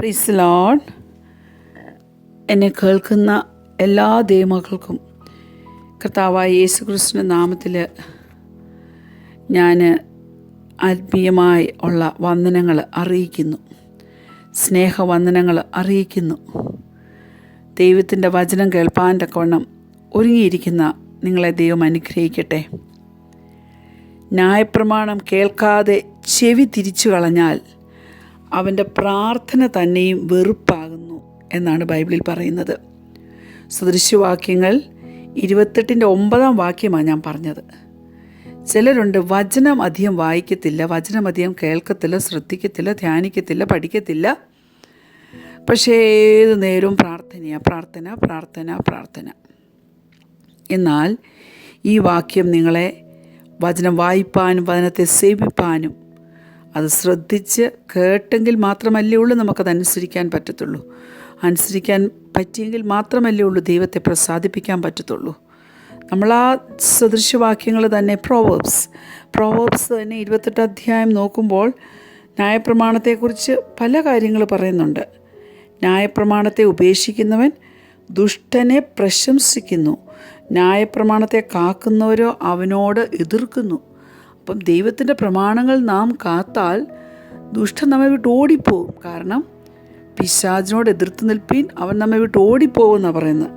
Praise Lord. എന്നെ കേൾക്കുന്ന എല്ലാ ദൈവമക്കൾക്കും കർത്താവായ യേശുക്രിസ്തുവിൻ്റെ നാമത്തിൽ ഞാൻ ആത്മീയമായി ഉള്ള വന്ദനങ്ങൾ അറിയിക്കുന്നു, സ്നേഹവന്ദനങ്ങൾ അറിയിക്കുന്നു. ദൈവത്തിൻ്റെ വചനം കേൾപ്പാൻ തക്കവണ്ണം ഒരുങ്ങിയിരിക്കുന്ന നിങ്ങളെ ദൈവം അനുഗ്രഹിക്കട്ടെ. ന്യായപ്രമാണം കേൾക്കാതെ ചെവി തിരിച്ചു കളഞ്ഞാൽ അവൻ്റെ പ്രാർത്ഥന തന്നെയും വെറുപ്പാകുന്നു എന്നാണ് ബൈബിളിൽ പറയുന്നത്. സദൃശവാക്യങ്ങൾ 28:9 ഞാൻ പറഞ്ഞത്. ചിലരുണ്ട് വചനം അധികം വായിക്കത്തില്ല, വചനം അധികം കേൾക്കത്തില്ല, ശ്രദ്ധിക്കത്തില്ല, ധ്യാനിക്കത്തില്ല, പഠിക്കത്തില്ല. പക്ഷേ ഏത് നേരവും പ്രാർത്ഥന. എന്നാൽ ഈ വാക്യം നിങ്ങളെ വചനം വായിപ്പാനും വചനത്തെ സേവിപ്പാനും അത് ശ്രദ്ധിച്ച് കേട്ടെങ്കിൽ മാത്രമല്ലേ ഉള്ളൂ നമുക്കതനുസരിക്കാൻ പറ്റത്തുള്ളൂ. അനുസരിക്കാൻ പറ്റിയെങ്കിൽ മാത്രമല്ലേ ഉള്ളൂ ദൈവത്തെ പ്രസാദിപ്പിക്കാൻ പറ്റത്തുള്ളൂ. നമ്മൾ ആ സദൃശവാക്യങ്ങൾ തന്നെ പ്രോവേർബ്സ് തന്നെ 28 അധ്യായം നോക്കുമ്പോൾ ന്യായപ്രമാണത്തെക്കുറിച്ച് പല കാര്യങ്ങൾ പറയുന്നുണ്ട്. ന്യായപ്രമാണത്തെ ഉപേക്ഷിക്കുന്നവൻ ദുഷ്ടനെ പ്രശംസിക്കുന്നു, ന്യായപ്രമാണത്തെ കാക്കുന്നവരോ അവനോട് എതിർക്കുന്നു. അപ്പം ദൈവത്തിൻ്റെ പ്രമാണങ്ങൾ നാം കാത്താൽ ദുഷ്ടൻ നമ്മെ വിട്ട് ഓടിപ്പോവും. കാരണം പിശാചിനോട് എതിർത്ത് നിൽപ്പീൻ, അവൻ നമ്മെ വിട്ട് ഓടിപ്പോവും എന്നാണ് പറയുന്നത്.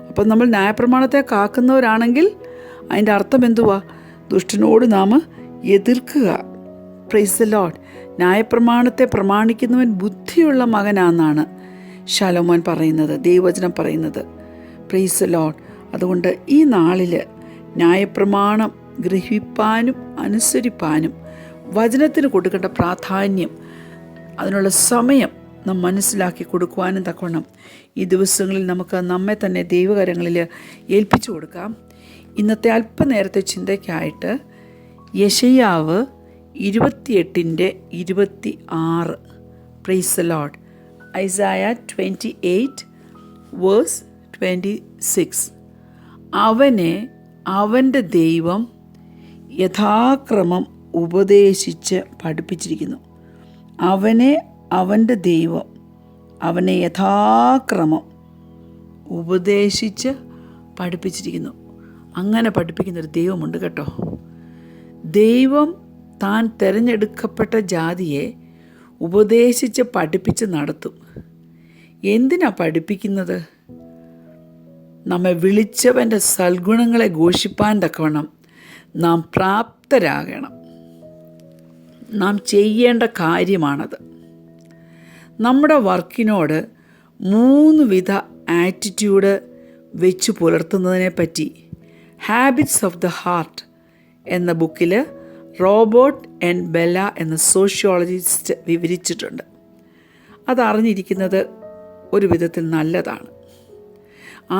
അപ്പം നമ്മൾ ന്യായപ്രമാണത്തെ കാക്കുന്നവരാണെങ്കിൽ അതിൻ്റെ അർത്ഥം എന്തുവാ? ദുഷ്ടനോട് നാം എതിർക്കുക. Price the Lord. ന്യായപ്രമാണത്തെ പ്രമാണിക്കുന്നവൻ ബുദ്ധിയുള്ള മകനാണെന്നാണ് ശലോമോൻ പറയുന്നത്, ദൈവവചനം പറയുന്നത്. Price the Lord. അതുകൊണ്ട് ഈ നാളിൽ ന്യായപ്രമാണം ഗ്രഹിപ്പാനും അനുസരിപ്പാനും വചനത്തിന് കൊടുക്കേണ്ട പ്രാധാന്യം, അതിനുള്ള സമയം നാം മനസ്സിലാക്കി കൊടുക്കുവാനും തക്കവണ്ണം ഈ ദിവസങ്ങളിൽ നമുക്ക് നമ്മെ തന്നെ ദൈവകരങ്ങളിൽ ഏൽപ്പിച്ചു കൊടുക്കാം. ഇന്നത്തെ അല്പനേരത്തെ ചിന്തയ്ക്കായിട്ട് യെശയ്യാവ് 28:26. Price the Lord. ഐസായ 28:26. അവനെ അവൻ്റെ ദൈവം യഥാക്രമം ഉപദേശിച്ച് പഠിപ്പിച്ചിരിക്കുന്നു. അവൻ്റെ ദൈവം അവനെ യഥാക്രമം ഉപദേശിച്ച് പഠിപ്പിച്ചിരിക്കുന്നു. അങ്ങനെ പഠിപ്പിക്കുന്നൊരു ദൈവമുണ്ട് കേട്ടോ. ദൈവം താൻ തിരഞ്ഞെടുക്കപ്പെട്ട ജാതിയെ ഉപദേശിച്ച് പഠിപ്പിച്ച് നടത്തും. എന്തിനാ പഠിപ്പിക്കുന്നത്? നമ്മെ വിളിച്ചവൻ്റെ സൽഗുണങ്ങളെ ഘോഷിപ്പാൻ തക്കവണ്ണം നാം പ്രാപ്തരാകണം. നാം ചെയ്യേണ്ട കാര്യമാണത്. നമ്മുടെ വർക്കിനോട് 3 വിധ ആറ്റിറ്റ്യൂഡ് വെച്ച് പുലർത്തുന്നതിനെ പറ്റി ഹാബിറ്റ്സ് ഓഫ് ദ ഹാർട്ട് എന്ന ബുക്കിൽ റോബർട്ട് എൻ ബെല്ല എന്ന സോഷ്യോളജിസ്റ്റ് വിവരിച്ചിട്ടുണ്ട്. അതറിഞ്ഞിരിക്കുന്നത് ഒരു വിധത്തിൽ നല്ലതാണ്.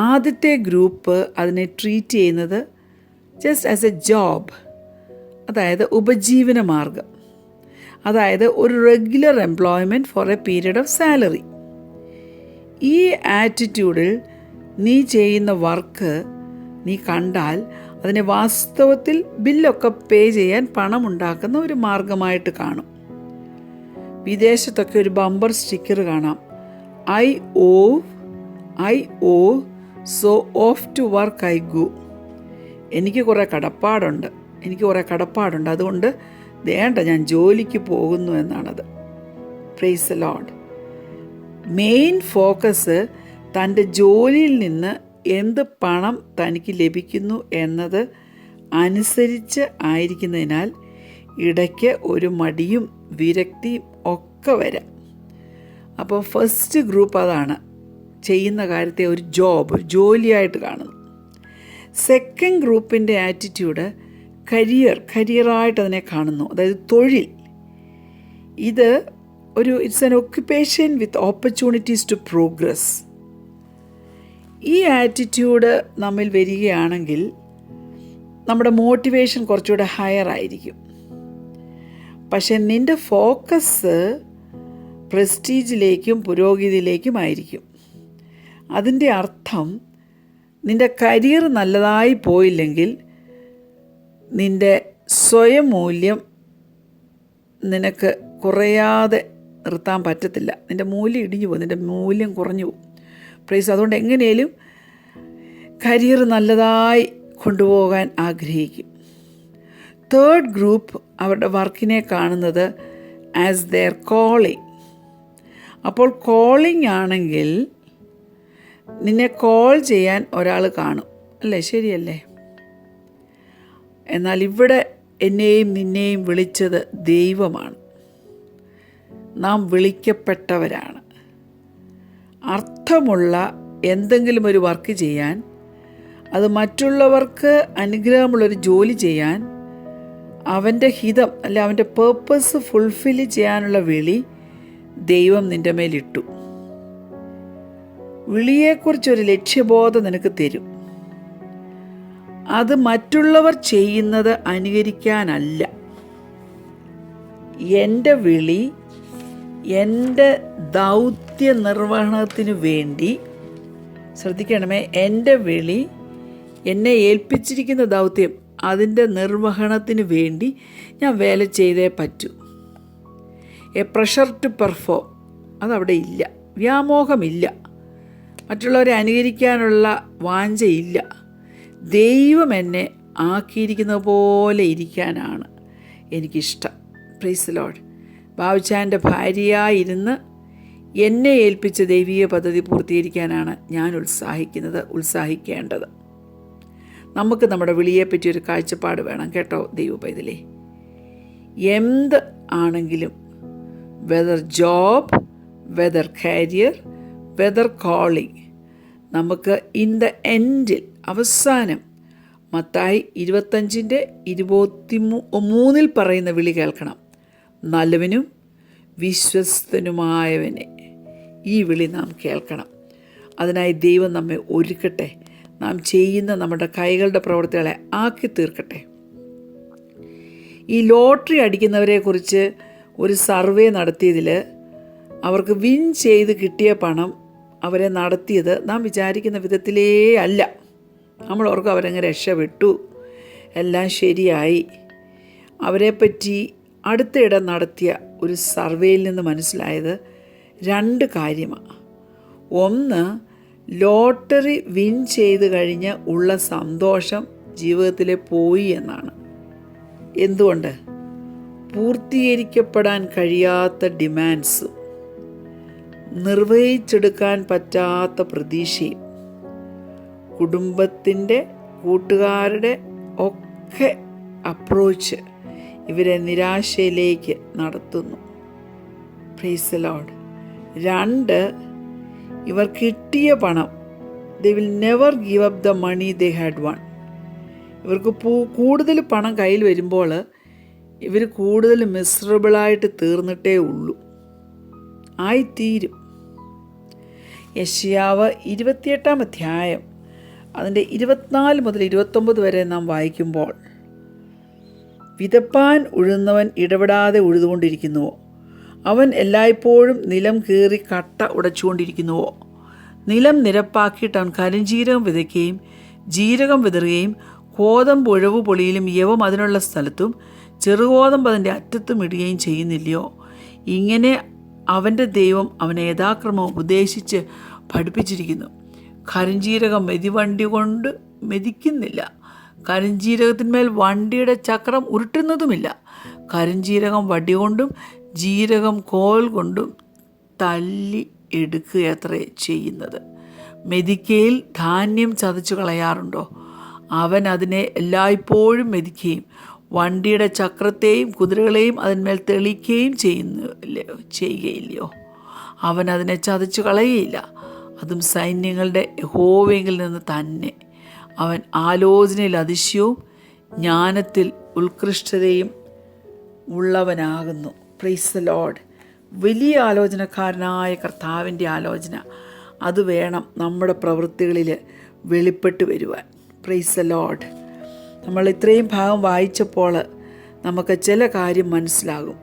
ആദ്യത്തെ ഗ്രൂപ്പ് അതിനെ ട്രീറ്റ് ചെയ്യുന്നത് ജസ്റ്റ് ആസ് എ ജോബ്, അതായത് ഉപജീവന മാർഗം, അതായത് ഒരു regular employment for a period of salary. ഈ ആറ്റിറ്റ്യൂഡിൽ നീ ചെയ്യുന്ന വർക്ക് നീ കണ്ടാൽ അതിനെ വാസ്തവത്തിൽ ബില്ലൊക്കെ പേ ചെയ്യാൻ പണമുണ്ടാക്കുന്ന ഒരു മാർഗമായിട്ട് കാണും. വിദേശത്തൊക്കെ ഒരു ബമ്പർ സ്റ്റിക്കർ കാണാം, I owe so off to work I go. എനിക്ക് കുറേ കടപ്പാടുണ്ട്, അതുകൊണ്ട് വേണ്ട ഞാൻ ജോലിക്ക് പോകുന്നു എന്നാണത്. Praise the lord. Main focus തൻ്റെ ജോലിയിൽ നിന്ന് എന്ത് പണം തനിക്ക് ലഭിക്കുന്നു എന്നത് അനുസരിച്ച് ആയിരിക്കുന്നതിനാൽ ഇടയ്ക്ക് ഒരു മടിയും വിരക്തിയും ഒക്കെ വരാം. അപ്പോൾ ഫസ്റ്റ് ഗ്രൂപ്പ് അതാണ്, ചെയ്യുന്ന കാര്യത്തെ ഒരു ജോലിയായിട്ട് കാണുന്നു. സെക്കൻഡ് ഗ്രൂപ്പിൻ്റെ ആറ്റിറ്റ്യൂഡ് കരിയറായിട്ട് അതിനെ കാണുന്നു, അതായത് തൊഴിൽ. ഇത് it's an occupation with opportunities to progress. ഈ ആറ്റിറ്റ്യൂഡ് നമ്മിൽ വരികയാണെങ്കിൽ നമ്മുടെ മോട്ടിവേഷൻ കുറച്ചുകൂടെ ഹയർ ആയിരിക്കും. പക്ഷെ നിൻ്റെ ഫോക്കസ് പ്രസ്റ്റീജിലേക്കും പുരോഗതിയിലേക്കുമായിരിക്കും. അതിൻ്റെ അർത്ഥം നിൻ്റെ കരിയർ നല്ലതായി പോയില്ലെങ്കിൽ നിൻ്റെ സ്വയം മൂല്യം നിനക്ക് കുറയാതെ നിർത്താൻ പറ്റത്തില്ല. നിൻ്റെ മൂല്യം ഇടിഞ്ഞു പോകും, നിൻ്റെ മൂല്യം കുറഞ്ഞു പോകും. പ്രൈസ്. അതുകൊണ്ട് എങ്ങനെയും കരിയർ നല്ലതായി കൊണ്ടുപോകാൻ ആഗ്രഹിക്കും. തേർഡ് ഗ്രൂപ്പ് അവരുടെ വർക്കിനെ കാണുന്നത് ആസ് ദെയർ കോളിംഗ്. അപ്പോൾ കോളിംഗ് ആണെങ്കിൽ നിന്നെ കോൾ ചെയ്യാൻ ഒരാൾ കാണും, അല്ലേ? ശരിയല്ലേ? എന്നാൽ ഇവിടെ എന്നെയും നിന്നെയും വിളിച്ചത് ദൈവമാണ്. നാം വിളിക്കപ്പെട്ടവരാണ്. അർത്ഥമുള്ള എന്തെങ്കിലും ഒരു വർക്ക് ചെയ്യാൻ, അത് മറ്റുള്ളവർക്ക് അനുഗ്രഹമുള്ളൊരു ജോലി ചെയ്യാൻ, അവൻ്റെ ഹിതം അല്ല അവൻ്റെ പേർപ്പസ് ഫുൾഫിൽ ചെയ്യാനുള്ള വിളി ദൈവം നിൻ്റെ മേലിട്ടു. വിളിയെക്കുറിച്ചൊരു ലക്ഷ്യബോധം നിനക്ക് തരും. അത് മറ്റുള്ളവർ ചെയ്യുന്നത് അനുകരിക്കാനല്ല. എൻ്റെ വിളി എൻ്റെ ദൗത്യ നിർവഹണത്തിന് വേണ്ടി, ശ്രദ്ധിക്കണമേ, എൻ്റെ വിളി എന്നെ ഏൽപ്പിച്ചിരിക്കുന്ന ദൗത്യം അതിൻ്റെ നിർവഹണത്തിന് വേണ്ടി ഞാൻ വേല ചെയ്തേ പറ്റൂ. എ പ്രഷർ ടു പെർഫോം അതവിടെ ഇല്ല. വ്യാമോഹമില്ല. മറ്റുള്ളവരെ അനുകരിക്കാനുള്ള വാഞ്ചയില്ല. ദൈവം എന്നെ ആക്കിയിരിക്കുന്ന പോലെ ഇരിക്കാനാണ് എനിക്കിഷ്ടം. Praise the lord. ബാബുച്ചാൻ്റെ ഭാര്യയായിരുന്ന് എന്നെ ഏൽപ്പിച്ച ദൈവീയ പദ്ധതി പൂർത്തീകരിക്കാനാണ് ഞാൻ ഉത്സാഹിക്കേണ്ടത്. നമുക്ക് നമ്മുടെ വിളിയെപ്പറ്റി ഒരു കാഴ്ചപ്പാട് വേണം കേട്ടോ ദൈവ പൈതലേ. എന്ത് ആണെങ്കിലും, whether job, whether career, whether calling, നമുക്ക് ഇൻ ദ എൻഡിൽ, അവസാനം മത്തായി 25:23 പറയുന്ന വിളി കേൾക്കണം. നല്ലവനും വിശ്വസ്തനുമായവനെ. ഈ വിളി നാം കേൾക്കണം. അതിനായി ദൈവം നമ്മെ ഒരുക്കട്ടെ. നാം ചെയ്യുന്ന നമ്മുടെ കൈകളുടെ പ്രവൃത്തികളെ ആക്കി തീർക്കട്ടെ. ഈ ലോട്ടറി അടിക്കുന്നവരെക്കുറിച്ച് ഒരു സർവേ നടത്തിയതിൽ അവർക്ക് വിൻ ചെയ്ത് കിട്ടിയ പണം അവരെ നടത്തിയത് നാം വിചാരിക്കുന്ന വിധത്തിലേ അല്ല. നമ്മൾ ഓർക്കും അവരങ്ങ് രക്ഷപ്പെട്ടു, എല്ലാം ശരിയായി. അവരെപ്പറ്റി അടുത്തിടെ നടത്തിയ ഒരു സർവേയിൽ നിന്ന് മനസ്സിലായത് 2 കാര്യമാണ്. ഒന്ന്, ലോട്ടറി വിൻ ചെയ്ത് കഴിഞ്ഞ് ഉള്ള സന്തോഷം ജീവിതത്തിൽ പോയി എന്നാണ്. എന്തുകൊണ്ട്? പൂർത്തീകരിക്കപ്പെടാൻ കഴിയാത്ത ഡിമാൻഡ്സും നിർവഹിച്ചെടുക്കാൻ പറ്റാത്ത പ്രതീക്ഷയും കുടുംബത്തിൻ്റെ, കൂട്ടുകാരുടെ ഒക്കെ അപ്രോച്ച് ഇവരെ നിരാശയിലേക്ക് നടത്തുന്നു. Price the Lord. 2, ഇവർ കിട്ടിയ പണം, they will never give up the money they had won. ഇവർക്ക് കൂടുതൽ പണം കയ്യിൽ വരുമ്പോൾ ഇവർ കൂടുതൽ മിസറബിളായിട്ട് തീർന്നിട്ടേ ഉള്ളൂ, ആയിത്തീരും. യെശയ്യാവ് 28-ാം അധ്യായം അതിൻ്റെ 24 മുതൽ 29 വരെ നാം വായിക്കുമ്പോൾ, വിതപ്പാൻ ഉഴുന്നവൻ ഇടപെടാതെ ഉഴുതുകൊണ്ടിരിക്കുന്നുവോ? അവൻ എല്ലായ്പ്പോഴും നിലം കീറി കട്ട ഉടച്ചുകൊണ്ടിരിക്കുന്നുവോ? നിലം നിരപ്പാക്കിയിട്ട് അവൻ കരിഞ്ജീരകം വിതയ്ക്കുകയും ജീരകം വിതറുകയും കോതമ്പ് ഉഴവ് പൊളിയിലും യവം അതിനുള്ള സ്ഥലത്തും ചെറുകോതമ്പ് അതിൻ്റെ അറ്റത്തും ഇടുകയും ചെയ്യുന്നില്ലയോ? ഇങ്ങനെ അവൻ്റെ ദൈവം അവനെ യഥാക്രമം ഉപദേശിച്ച് പഠിപ്പിച്ചിരിക്കുന്നു. കരിഞ്ജീരകം മെതിവണ്ടി കൊണ്ട് മെതിക്കുന്നില്ല, കരിഞ്ജീരകത്തിന്മേൽ വണ്ടിയുടെ ചക്രം ഉരുട്ടുന്നതുമില്ല. കരിഞ്ജീരകം വടി കൊണ്ടും ജീരകം കോൽ കൊണ്ടും തല്ലി എടുക്കുകയത്രേ ചെയ്യുന്നത്. മെതിക്കയിൽ ധാന്യം ചതച്ചു കളയാറുണ്ടോ? അവൻ അതിനെ എല്ലായ്പ്പോഴും മെതിക്കുകയും വണ്ടിയുടെ ചക്രത്തെയും കുതിരകളെയും അതിന്മേൽ തെളിക്കുകയും ചെയ്യുകയില്ലയോ? അവൻ അതിനെ ചതച്ചു കളയുകയില്ല. അതും സൈന്യങ്ങളുടെ യഹോവയിൽ നിന്ന് തന്നെ. അവൻ ആലോചനയിൽ അതിശയവും ജ്ഞാനത്തിൽ ഉത്കൃഷ്ടതയും ഉള്ളവനാകുന്നു. Praise the lord. വലിയ ആലോചനക്കാരനായ കർത്താവിൻ്റെ ആലോചന അത് വേണം നമ്മുടെ പ്രവൃത്തികളിൽ വെളിപ്പെട്ട് വരുവാൻ. Price the Lord. നമ്മൾ ഇത്രയും ഭാഗം വായിച്ചപ്പോൾ നമുക്ക് ചില കാര്യം മനസ്സിലാകും.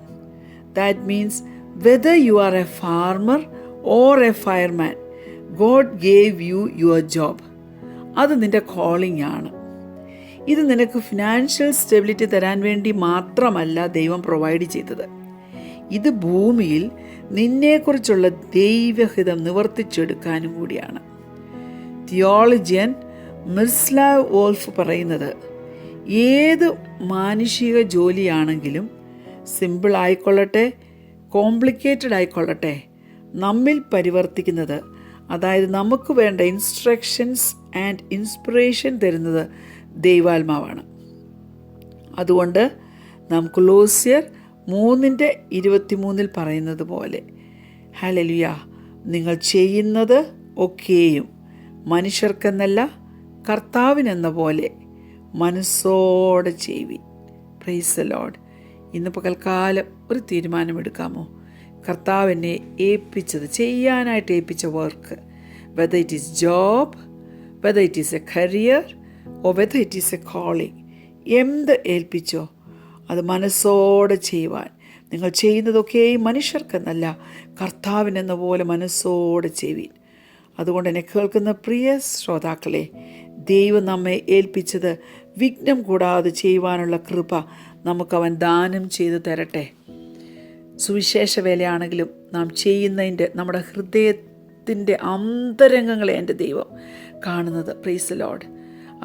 That means whether you are A farmer or A fireman, God gave you your job. അത് നിൻ്റെ കോളിംഗ് ആണ്. ഇത് നിനക്ക് ഫിനാൻഷ്യൽ സ്റ്റെബിലിറ്റി തരാൻ വേണ്ടി മാത്രമല്ല ദൈവം പ്രൊവൈഡ് ചെയ്തത്. ഇത് ഭൂമിയിൽ നിന്നെക്കുറിച്ചുള്ള ദൈവഹിതം നിവർത്തിച്ചെടുക്കാനും കൂടിയാണ്. തിയോളജിയൻ മിർസ്ലാവ് വോൾഫ് പറയുന്നത്, ഏത് മാനുഷിക ജോലിയാണെങ്കിലും സിമ്പിൾ ആയിക്കൊള്ളട്ടെ കോംപ്ലിക്കേറ്റഡ് ആയിക്കൊള്ളട്ടെ, നമ്മിൽ പരിവർത്തിക്കുന്നത്, അതായത് നമുക്ക് വേണ്ട ഇൻസ്ട്രക്ഷൻസ് ആൻഡ് ഇൻസ്പിറേഷൻ തരുന്നത് ദൈവാത്മാവാണ്. അതുകൊണ്ട് നാം കൊലോസ്യർ 3:23 പറയുന്നത് പോലെ, ഹല്ലേലൂയ, നിങ്ങൾ ചെയ്യുന്നത് ഒക്കെയും മനുഷ്യർക്കെന്നല്ല കർത്താവിനെന്ന പോലെ മനസ്സോടെ ചെയ്യുവിൻ. Praise the lord. ഇന്ന് പകൽക്കാലം ഒരു തീരുമാനമെടുക്കാമോ? കർത്താവ് എന്നെ ഏൽപ്പിച്ചത്, ചെയ്യാനായിട്ട് ഏൽപ്പിച്ച work, whether it is job, whether it is a career, or whether it is a calling, എന്ത് ഏൽപ്പിച്ചോ അത് മനസ്സോടെ ചെയ്യുവാൻ. നിങ്ങൾ ചെയ്യുന്നതൊക്കെയും മനുഷ്യർക്കെന്നല്ല കർത്താവിനെന്ന പോലെ മനസ്സോടെ ചെയ്യുവിൻ. അതുകൊണ്ട് എന്നെ കേൾക്കുന്ന പ്രിയ ശ്രോതാക്കളെ, ദൈവം നമ്മെ ഏൽപ്പിച്ചത് വിഘ്നം കൂടാതെ ചെയ്യുവാനുള്ള കൃപ നമുക്കവൻ ദാനം ചെയ്തു തരട്ടെ. സുവിശേഷ വേലയാണെങ്കിലും നാം ചെയ്യുന്നതിൻ്റെ നമ്മുടെ ഹൃദയത്തിൻ്റെ അന്തരംഗങ്ങളെ എൻ്റെ ദൈവം കാണുന്നത്. Price the Lord.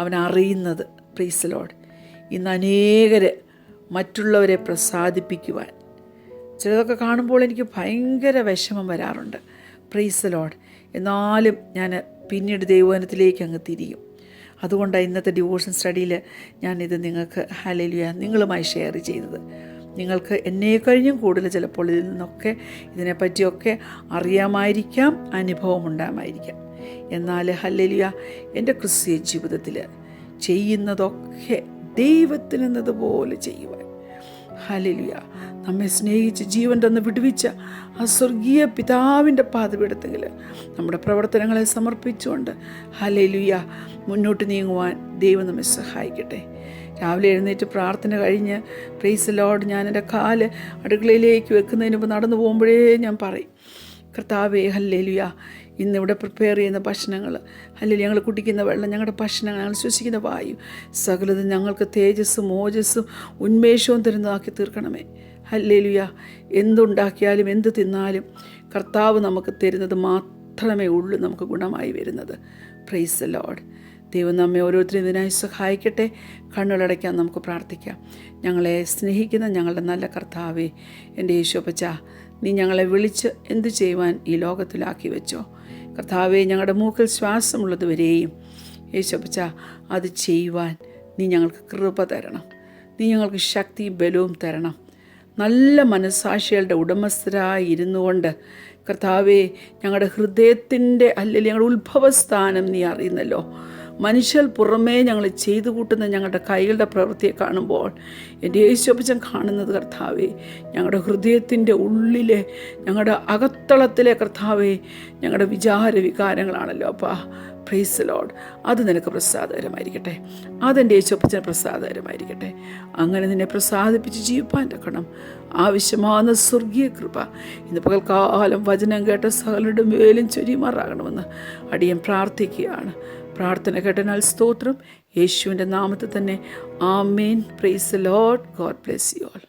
അവൻ അറിയുന്നത്. Price the lord. ഇന്ന് അനേകരെ മറ്റുള്ളവരെ പ്രസാദിപ്പിക്കുവാൻ ചിലതൊക്കെ കാണുമ്പോൾ എനിക്ക് ഭയങ്കര വിഷമം വരാറുണ്ട്. Price the Lord. എന്നാലും ഞാൻ പിന്നീട് ദൈവവചനത്തിലേക്ക് അങ്ങ് തിരിയും. അതുകൊണ്ടാണ് ഇന്നത്തെ ഡിവോഷൻ സ്റ്റഡിയിൽ ഞാനിത് നിങ്ങൾക്ക് ഹല്ലേലൂയ നിങ്ങളുമായി ഷെയർ ചെയ്തത്. നിങ്ങൾക്ക് എന്നെ കഴിഞ്ഞും കൂടുതൽ ചിലപ്പോൾ ഇതിൽ നിന്നൊക്കെ ഇതിനെപ്പറ്റിയൊക്കെ അറിയാമായിരിക്കാം, അനുഭവം ഉണ്ടാമായിരിക്കാം. എന്നാൽ ഹല്ലേലൂയ, എൻ്റെ ക്രിസ്തീയ ജീവിതത്തിൽ ചെയ്യുന്നതൊക്കെ ദൈവത്തിനെന്നതുപോലെ ചെയ്യുവാൻ, ഹല്ലേലൂയ, നമ്മെ സ്നേഹിച്ച് ജീവൻ തന്ന് വിടുവിച്ച ആ സ്വർഗീയ പിതാവിൻ്റെ പാദപീഠത്തിൽ നമ്മുടെ പ്രവർത്തനങ്ങളെ സമർപ്പിച്ചുകൊണ്ട് ഹല്ലേലൂയ മുന്നോട്ട് നീങ്ങുവാൻ ദൈവം നമ്മെ സഹായിക്കട്ടെ. രാവിലെ എഴുന്നേറ്റ് പ്രാർത്ഥന കഴിഞ്ഞ് പ്രൈസ് ദി ലോർഡ്, ഞാൻ എൻ്റെ കാല് അടുക്കളയിലേക്ക് വെക്കുന്നതിന് മുമ്പ് നടന്നു പോകുമ്പോഴേ ഞാൻ പറയും, കർത്താവേ ഹല്ലേലൂയ, ഇന്നിവിടെ പ്രിപ്പയർ ചെയ്യുന്ന ഭക്ഷണങ്ങൾ, അല്ലെങ്കിൽ ഞങ്ങൾ കുടിക്കുന്ന വെള്ളം, ഞങ്ങളുടെ ഭക്ഷണങ്ങൾ, ഞങ്ങൾ ശ്വസിക്കുന്ന വായു, സകലതും ഞങ്ങൾക്ക് തേജസ്സും ഓജസ്സും ഉന്മേഷവും തരുന്നതാക്കി തീർക്കണമേ. ഹല്ലേലൂയ. എന്തുണ്ടാക്കിയാലും എന്ത് തിന്നാലും കർത്താവ് നമുക്ക് തരുന്നത് മാത്രമേ ഉള്ളൂ നമുക്ക് ഗുണമായി വരുന്നത്. Price the Lord. ദൈവം നമ്മെ ഓരോരുത്തരും ഇതിനായി സഹായിക്കട്ടെ. കണ്ണുകളടയ്ക്കാൻ നമുക്ക് പ്രാർത്ഥിക്കാം. ഞങ്ങളെ സ്നേഹിക്കുന്ന ഞങ്ങളുടെ നല്ല കർത്താവേ, എൻ്റെ യേശുപ്പച്ച, നീ ഞങ്ങളെ വിളിച്ച് എന്ത് ചെയ്യുവാൻ ഈ ലോകത്തിലാക്കി വെച്ചോ കർത്താവേ, ഞങ്ങളുടെ മൂക്കിൽ ശ്വാസമുള്ളതുവരെയും യേശുപ്പച്ച അത് ചെയ്യുവാൻ നീ ഞങ്ങൾക്ക് കൃപ തരണം. നീ ഞങ്ങൾക്ക് ശക്തിയും ബലവും തരണം. നല്ല മനസ്സാക്ഷികളുടെ ഉടമസ്ഥരായി ഇരുന്നു കൊണ്ട് കർത്താവേ, ഞങ്ങളുടെ ഹൃദയത്തിൻ്റെ അല്ലെങ്കിൽ ഞങ്ങളുടെ ഉത്ഭവസ്ഥാനം നീ അറിയുന്നല്ലോ. മനുഷ്യർ പുറമേ ഞങ്ങൾ ചെയ്തു കൂട്ടുന്ന ഞങ്ങളുടെ കൈകളുടെ പ്രവൃത്തിയെ കാണുമ്പോൾ എൻ്റെ യേശുപ്പച്ചൻ കാണുന്നത് കർത്താവേ, ഞങ്ങളുടെ ഹൃദയത്തിൻ്റെ ഉള്ളിലെ ഞങ്ങളുടെ അകത്തളത്തിലെ കർത്താവേ ഞങ്ങളുടെ വിചാര വികാരങ്ങളാണല്ലോ അപ്പാ. Price the Lord. അത് നിനക്ക് പ്രസാദകരമായിരിക്കട്ടെ. അതെൻ്റെ യേശുപ്പച്ചന് പ്രസാദകരമായിരിക്കട്ടെ. അങ്ങനെ നിന്നെ പ്രസാദിപ്പിച്ച് ജീവിപ്പാൻ തക്കണം ആവശ്യമാകുന്ന സ്വർഗീയ കൃപ ഇന്ന് പകൽക്കാലം വചനം കേട്ട സകലരുടെ മേലും ചൊരിയുമാറാകണമെന്ന് അടിയൻ പ്രാർത്ഥിക്കുകയാണ്. പ്രാർത്ഥന കേട്ടനാൽ സ്തോത്രം. യേശുവിൻ്റെ നാമത്തിൽ തന്നെ ആമേൻ. Praise the lord. God bless you all.